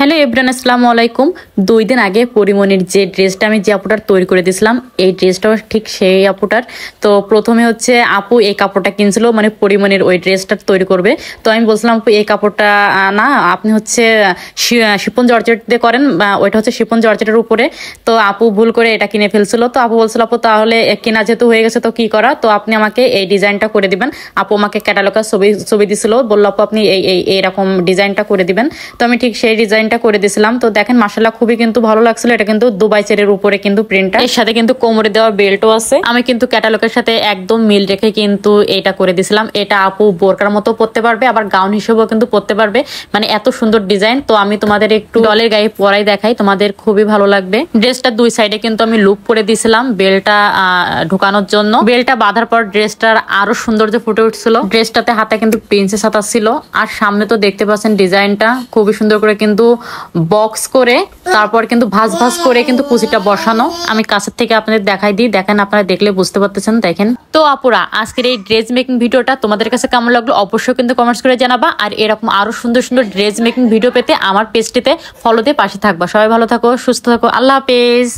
Hello everyone, আসসালামু আলাইকুম। 2 দিন আগে পরিমণির যে ড্রেসটা আমি যে আপুটার তৈরি করে দিয়েছিলাম, এই ড্রেসটাও ঠিক সেই আপুটার। তো প্রথমে হচ্ছে আপু এই কাপড়টা কিনছিল, মানে পরিমণির ওই ড্রেসটা তৈরি করবে। তো আমি বলছিলাম আপু এই কাপড়টা না, আপনি হচ্ছে শিপন জর্জেট দিয়ে করেন, ওইটা হচ্ছে শিপন জর্জেটের উপরে। তো আপু ভুল করে এটা কিনে ফেলছিল। তো আপু বলছিল আপু তাহলে কেনা যেহেতু হয়ে গেছে তো কি করা, তো আপনি আমাকে এই ডিজাইনটা করে দিবেন। আপু আমাকে ক্যাটালগের ছবি দিছিল, বললো আপু আপনি এইরকম ডিজাইনটা করে দিবেন। তো আমি ঠিক সেই ডিজাইনটা করে দিয়েছিলাম। তো দেখেন মাশাআল্লাহ খুবই কিন্তু ভালো লাগছিল। এটা কিন্তু দুবাই চেরের উপরে কিন্তু প্রিন্টটা, এর সাথে কিন্তু কোমরে দেওয়া বেল্টও আছে। আমি কিন্তু ক্যাটালগের সাথে একদম মিল রেখে কিন্তু এটা করে দিয়েছিলাম। এটা আপু বোরকার মতো পরতে পারবে, আবার গাউন হিসেবেও কিন্তু পরতে পারবে, মানে এত সুন্দর ডিজাইন। তো আমি তোমাদের একটু ডলের গায়ে পরাই দেখাই, তোমাদের খুবই ভালো লাগবে। ড্রেসটা দুই সাইডে কিন্তু আমি লুপ করে দিয়েছিলাম বেলটা ঢুকানোর জন্য। বেলটা বাঁধার পর ড্রেসটার আরো সৌন্দর্য ফুটে উঠছিল। ড্রেসটাতে হাতে কিন্তু প্রিন্সেস হাতা ছিল, আর সামনে তো দেখতে পাচ্ছেন ডিজাইনটা খুবই সুন্দর করে কিন্তু বক্স করে, তারপর কিন্তু ভাঁজ ভাঁজ করে কিন্তু কুচিটা বসানো। আমি কাছের থেকে আপনাদের দেখাই দিই, দেখেন আপনারা দেখলে বুঝতে পারতেছেন। দেখেন তো আপুরা, আজকের এই ড্রেস মেকিং ভিডিওটা তোমাদের কাছে কেমন লাগলো অবশ্যই কিন্তু কমেন্টস করে জানাবা। আর এরকম আরো সুন্দর সুন্দর ড্রেস মেকিং ভিডিও পেতে আমার পেজটিতে ফলো দিয়ে পাশে থাকবা। সবাই ভালো থাকো, সুস্থ থাকো, আল্লাহ হাফেজ।